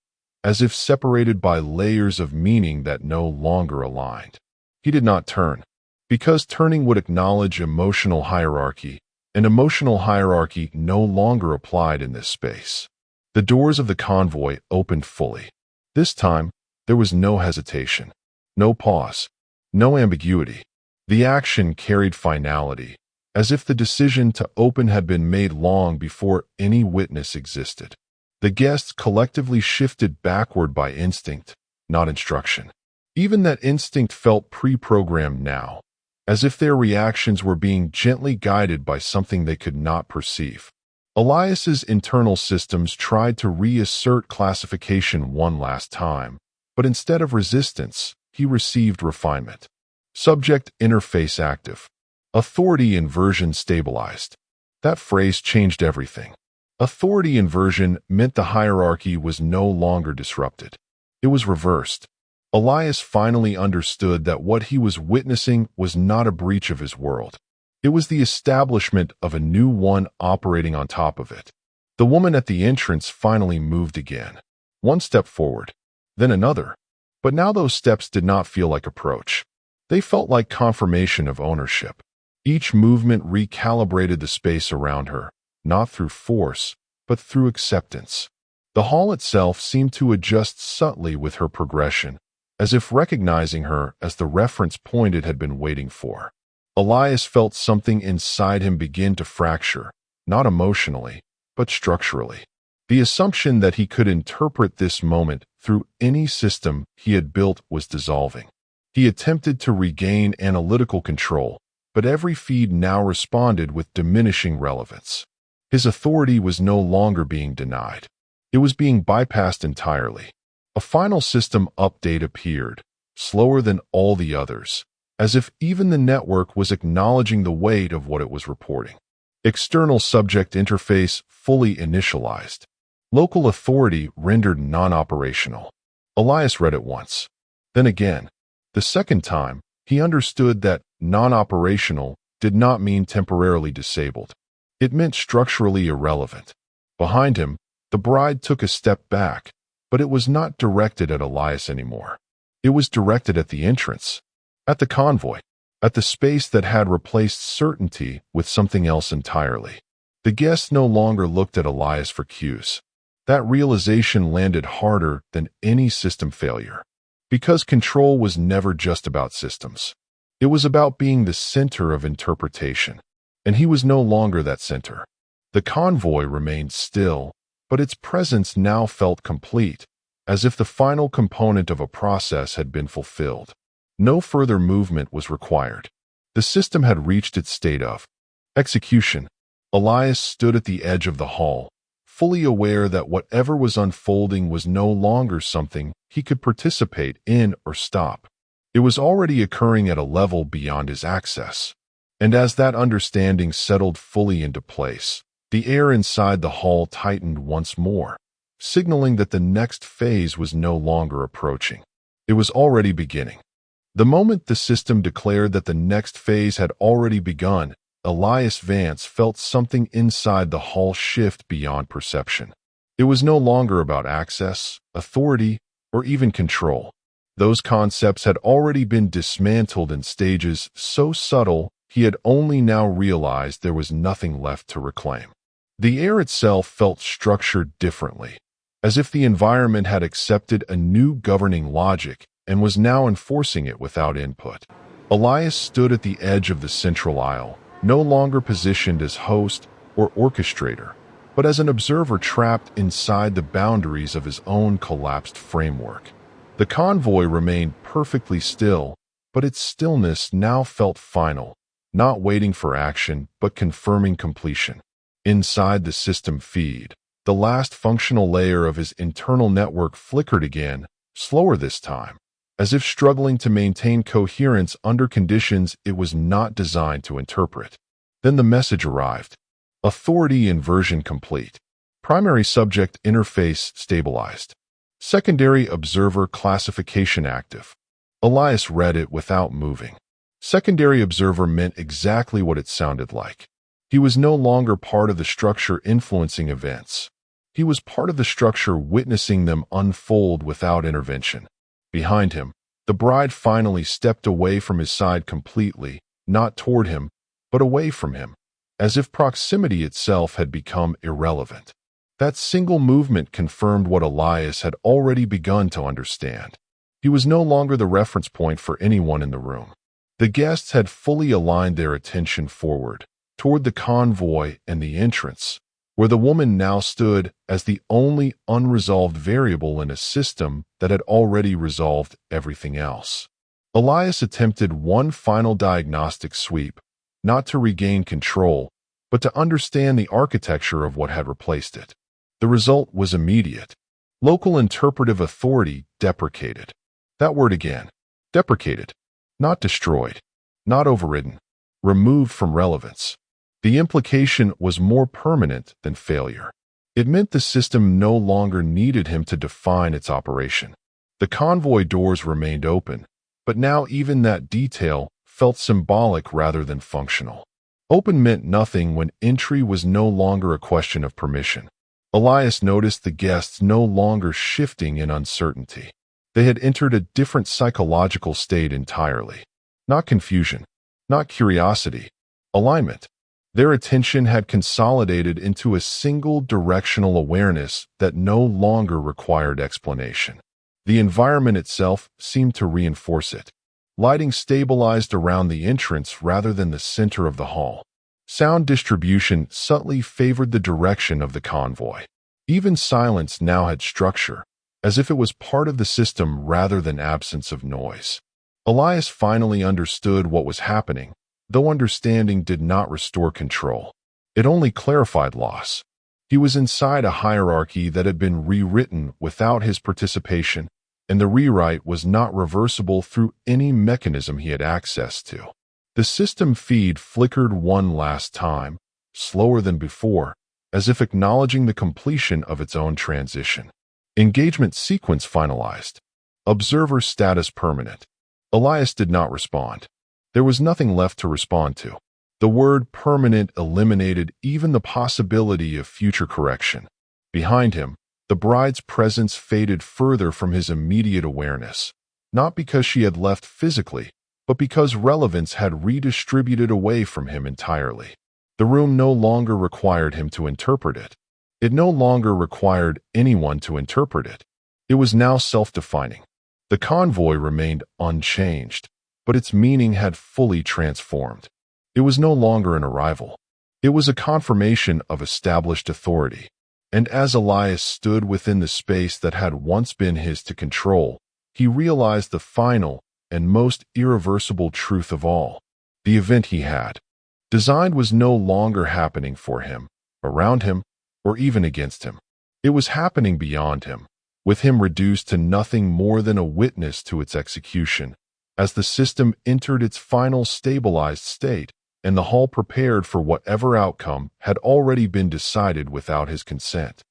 as if separated by layers of meaning that no longer aligned. He did not turn, because turning would acknowledge emotional hierarchy, and emotional hierarchy no longer applied in this space. The doors of the convoy opened fully. This time, there was no hesitation, no pause, no ambiguity. The action carried finality, as if the decision to open had been made long before any witness existed. The guests collectively shifted backward by instinct, not instruction. Even that instinct felt pre-programmed now, as if their reactions were being gently guided by something they could not perceive. Elias's internal systems tried to reassert classification one last time, but instead of resistance, he received refinement. Subject interface active. Authority inversion stabilized. That phrase changed everything. Authority inversion meant the hierarchy was no longer disrupted. It was reversed. Elias finally understood that what he was witnessing was not a breach of his world. It was the establishment of a new one operating on top of it. The woman at the entrance finally moved again. One step forward, then another. But now those steps did not feel like approach. They felt like confirmation of ownership. Each movement recalibrated the space around her, not through force, but through acceptance. The hall itself seemed to adjust subtly with her progression, as if recognizing her as the reference point it had been waiting for. Elias felt something inside him begin to fracture, not emotionally, but structurally. The assumption that he could interpret this moment through any system he had built was dissolving. He attempted to regain analytical control, but every feed now responded with diminishing relevance. His authority was no longer being denied. It was being bypassed entirely. A final system update appeared, slower than all the others, as if even the network was acknowledging the weight of what it was reporting. External subject interface fully initialized. Local authority rendered non-operational. Elias read it once. Then again. The second time, he understood that non-operational did not mean temporarily disabled. It meant structurally irrelevant. Behind him, the bride took a step back, but it was not directed at Elias anymore. It was directed at the entrance, at the convoy, at the space that had replaced certainty with something else entirely. The guests no longer looked at Elias for cues. That realization landed harder than any system failure. Because control was never just about systems. It was about being the center of interpretation, and he was no longer that center. The convoy remained still, but its presence now felt complete, as if the final component of a process had been fulfilled. No further movement was required. The system had reached its state of execution. Elias stood at the edge of the hall, fully aware that whatever was unfolding was no longer something he could participate in or stop. It was already occurring at a level beyond his access. And as that understanding settled fully into place, the air inside the hall tightened once more, signaling that the next phase was no longer approaching. It was already beginning. The moment the system declared that the next phase had already begun, Elias Vance felt something inside the hall shift beyond perception. It was no longer about access, authority, or even control. Those concepts had already been dismantled in stages so subtle he had only now realized there was nothing left to reclaim. The air itself felt structured differently, as if the environment had accepted a new governing logic and was now enforcing it without input. Elias stood at the edge of the central aisle, no longer positioned as host or orchestrator, but as an observer trapped inside the boundaries of his own collapsed framework. The convoy remained perfectly still, but its stillness now felt final, not waiting for action, but confirming completion. Inside the system feed, the last functional layer of his internal network flickered again, slower this time, as if struggling to maintain coherence under conditions it was not designed to interpret. Then the message arrived. Authority inversion complete. Primary subject interface stabilized. Secondary observer classification active. Elias read it without moving. Secondary observer meant exactly what it sounded like. He was no longer part of the structure influencing events. He was part of the structure witnessing them unfold without intervention. Behind him, the bride finally stepped away from his side completely, not toward him, but away from him, as if proximity itself had become irrelevant. That single movement confirmed what Elias had already begun to understand. He was no longer the reference point for anyone in the room. The guests had fully aligned their attention forward, toward the convoy and the entrance, where the woman now stood as the only unresolved variable in a system that had already resolved everything else. Elias attempted one final diagnostic sweep, not to regain control, but to understand the architecture of what had replaced it. The result was immediate. Local interpretive authority deprecated. That word again. Deprecated. Not destroyed. Not overridden. Removed from relevance. The implication was more permanent than failure. It meant the system no longer needed him to define its operation. The convoy doors remained open, but now even that detail felt symbolic rather than functional. Open meant nothing when entry was no longer a question of permission. Elias noticed the guests no longer shifting in uncertainty. They had entered a different psychological state entirely. Not confusion, not curiosity, alignment. Their attention had consolidated into a single directional awareness that no longer required explanation. The environment itself seemed to reinforce it. Lighting stabilized around the entrance rather than the center of the hall. Sound distribution subtly favored the direction of the convoy. Even silence now had structure, as if it was part of the system rather than absence of noise. Elias finally understood what was happening, though understanding did not restore control. It only clarified loss. He was inside a hierarchy that had been rewritten without his participation, and the rewrite was not reversible through any mechanism he had access to. The system feed flickered one last time, slower than before, as if acknowledging the completion of its own transition. Engagement sequence finalized. Observer status permanent. Elias did not respond. There was nothing left to respond to. The word permanent eliminated even the possibility of future correction. Behind him, the bride's presence faded further from his immediate awareness, not because she had left physically, but because relevance had redistributed away from him entirely. The room no longer required him to interpret it. It no longer required anyone to interpret it. It was now self-defining. The convoy remained unchanged, but its meaning had fully transformed. It was no longer an arrival. It was a confirmation of established authority. And as Elias stood within the space that had once been his to control, he realized the final and most irreversible truth of all. The event he had designed was no longer happening for him, around him, or even against him. It was happening beyond him, with him reduced to nothing more than a witness to its execution, as the system entered its final stabilized state, and the hall prepared for whatever outcome had already been decided without his consent.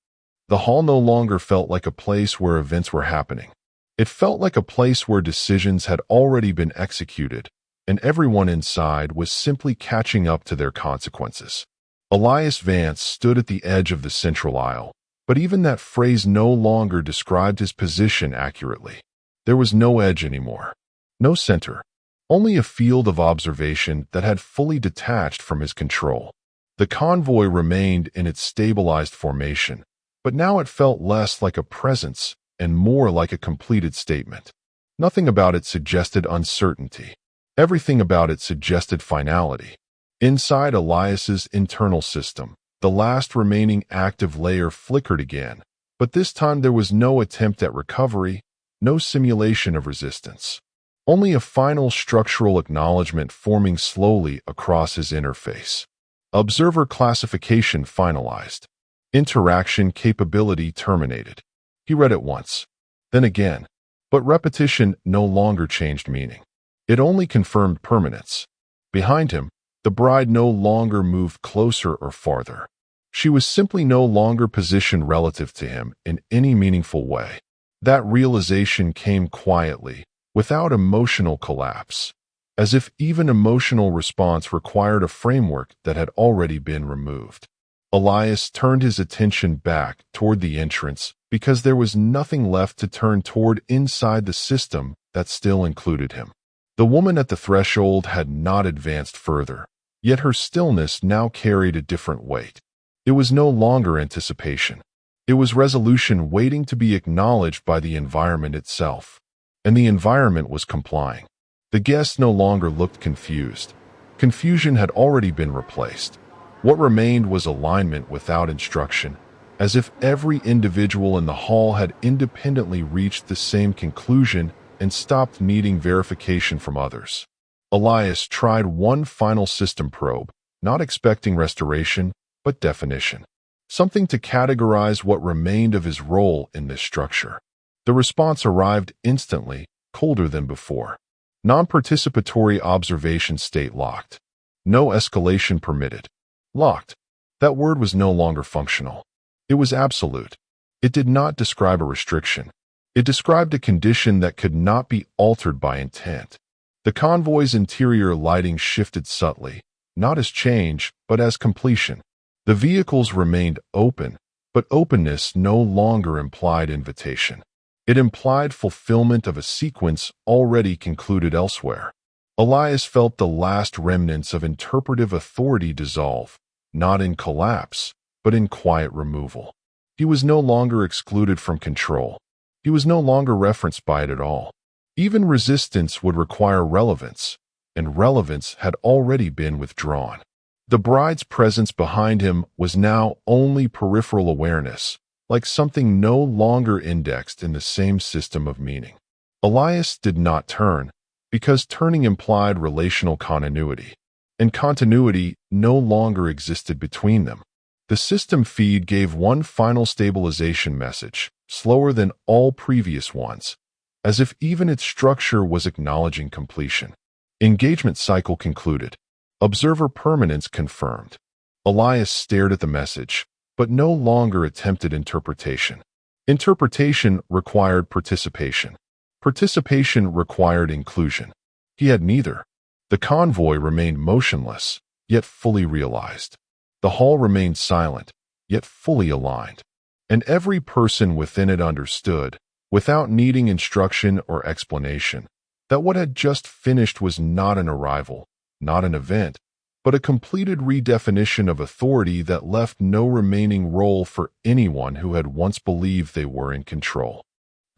The hall no longer felt like a place where events were happening. It felt like a place where decisions had already been executed, and everyone inside was simply catching up to their consequences. Elias Vance stood at the edge of the central aisle, but even that phrase no longer described his position accurately. There was no edge anymore, no center, only a field of observation that had fully detached from his control. The convoy remained in its stabilized formation, but now it felt less like a presence and more like a completed statement. Nothing about it suggested uncertainty. Everything about it suggested finality. Inside Elias's internal system, the last remaining active layer flickered again, but this time there was no attempt at recovery, no simulation of resistance. Only a final structural acknowledgement forming slowly across his interface. Observer classification finalized. Interaction capability terminated. He read it once, then again, but repetition no longer changed meaning. It only confirmed permanence. Behind him, the bride no longer moved closer or farther. She was simply no longer positioned relative to him in any meaningful way. That realization came quietly, without emotional collapse, as if even emotional response required a framework that had already been removed. Elias turned his attention back toward the entrance because there was nothing left to turn toward inside the system that still included him. The woman at the threshold had not advanced further, yet her stillness now carried a different weight. It was no longer anticipation. It was resolution waiting to be acknowledged by the environment itself. And the environment was complying. The guests no longer looked confused. Confusion had already been replaced. What remained was alignment without instruction, as if every individual in the hall had independently reached the same conclusion and stopped needing verification from others. Elias tried one final system probe, not expecting restoration, but definition. Something to categorize what remained of his role in this structure. The response arrived instantly, colder than before. Non-participatory observation state locked. No escalation permitted. Locked. That word was no longer functional. It was absolute. It did not describe a restriction. It described a condition that could not be altered by intent. The convoy's interior lighting shifted subtly, not as change, but as completion. The vehicles remained open, but openness no longer implied invitation. It implied fulfillment of a sequence already concluded elsewhere. Elias felt the last remnants of interpretive authority dissolve, not in collapse, but in quiet removal. He was no longer excluded from control. He was no longer referenced by it at all. Even resistance would require relevance, and relevance had already been withdrawn. The bride's presence behind him was now only peripheral awareness, like something no longer indexed in the same system of meaning. Elias did not turn, because turning implied relational continuity, and continuity no longer existed between them. The system feed gave one final stabilization message, slower than all previous ones, as if even its structure was acknowledging completion. Engagement cycle concluded. Observer permanence confirmed. Elias stared at the message, but no longer attempted interpretation. Interpretation required participation. Participation required inclusion. He had neither. The convoy remained motionless, yet fully realized. The hall remained silent, yet fully aligned. And every person within it understood, without needing instruction or explanation, that what had just finished was not an arrival, not an event, but a completed redefinition of authority that left no remaining role for anyone who had once believed they were in control.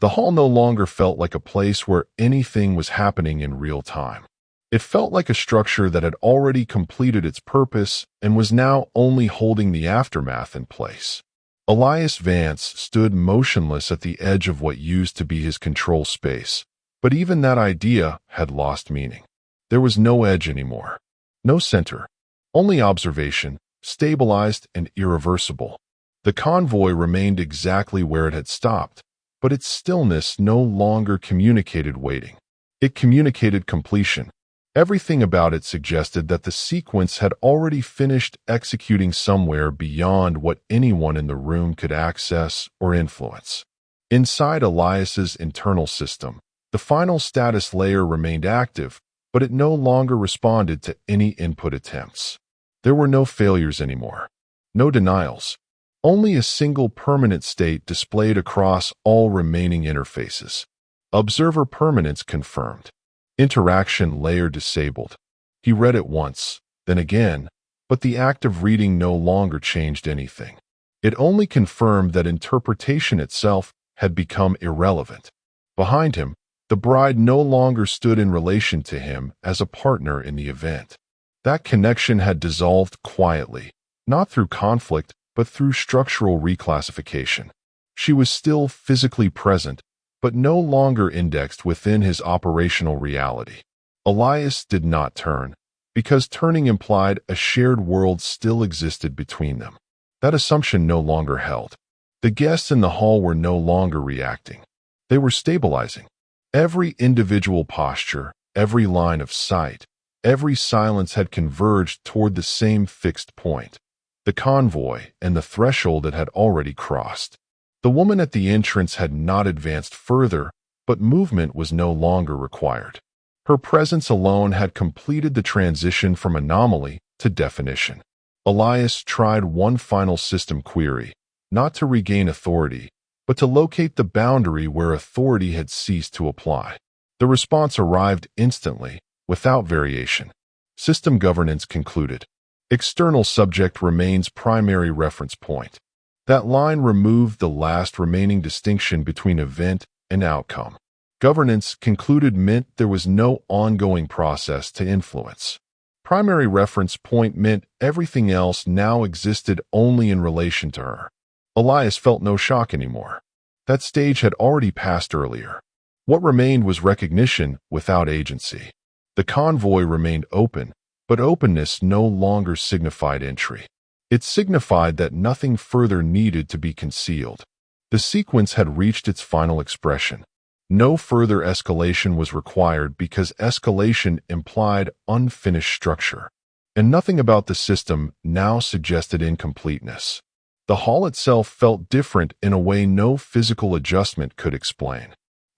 The hall no longer felt like a place where anything was happening in real time. It felt like a structure that had already completed its purpose and was now only holding the aftermath in place. Elias Vance stood motionless at the edge of what used to be his control space, but even that idea had lost meaning. There was no edge anymore, no center, only observation, stabilized and irreversible. The convoy remained exactly where it had stopped, but its stillness no longer communicated waiting. It communicated completion. Everything about it suggested that the sequence had already finished executing somewhere beyond what anyone in the room could access or influence. Inside Elias's internal system, the final status layer remained active, but it no longer responded to any input attempts. There were no failures anymore, no denials, only a single permanent state displayed across all remaining interfaces. Observer permanence confirmed. Interaction layer disabled. He read it once, then again, but the act of reading no longer changed anything. It only confirmed that interpretation itself had become irrelevant. Behind him, the bride no longer stood in relation to him as a partner in the event. That connection had dissolved quietly, not through conflict, but through structural reclassification. She was still physically present, but no longer indexed within his operational reality. Elias did not turn, because turning implied a shared world still existed between them. That assumption no longer held. The guests in the hall were no longer reacting. They were stabilizing. Every individual posture, every line of sight, every silence had converged toward the same fixed point, the convoy and the threshold it had already crossed. The woman at the entrance had not advanced further, but movement was no longer required. Her presence alone had completed the transition from anomaly to definition. Elias tried one final system query, not to regain authority, but to locate the boundary where authority had ceased to apply. The response arrived instantly, without variation. System governance concluded. External subject remains primary reference point. That line removed the last remaining distinction between event and outcome. Governance concluded meant there was no ongoing process to influence. Primary reference point meant everything else now existed only in relation to her. Elias felt no shock anymore. That stage had already passed earlier. What remained was recognition without agency. The convoy remained open, but openness no longer signified entry. It signified that nothing further needed to be concealed. The sequence had reached its final expression. No further escalation was required because escalation implied unfinished structure, and nothing about the system now suggested incompleteness. The hall itself felt different in a way no physical adjustment could explain.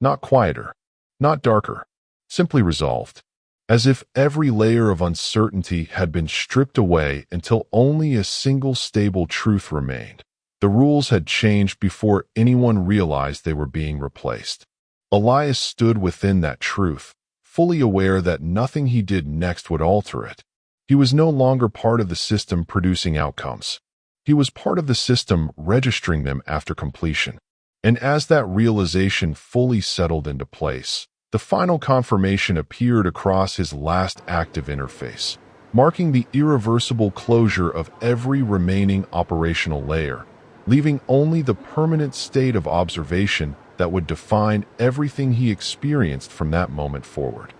Not quieter, not darker, simply resolved. As if every layer of uncertainty had been stripped away until only a single stable truth remained. The rules had changed before anyone realized they were being replaced. Elias stood within that truth, fully aware that nothing he did next would alter it. He was no longer part of the system producing outcomes. He was part of the system registering them after completion. And as that realization fully settled into place, the final confirmation appeared across his last active interface, marking the irreversible closure of every remaining operational layer, leaving only the permanent state of observation that would define everything he experienced from that moment forward.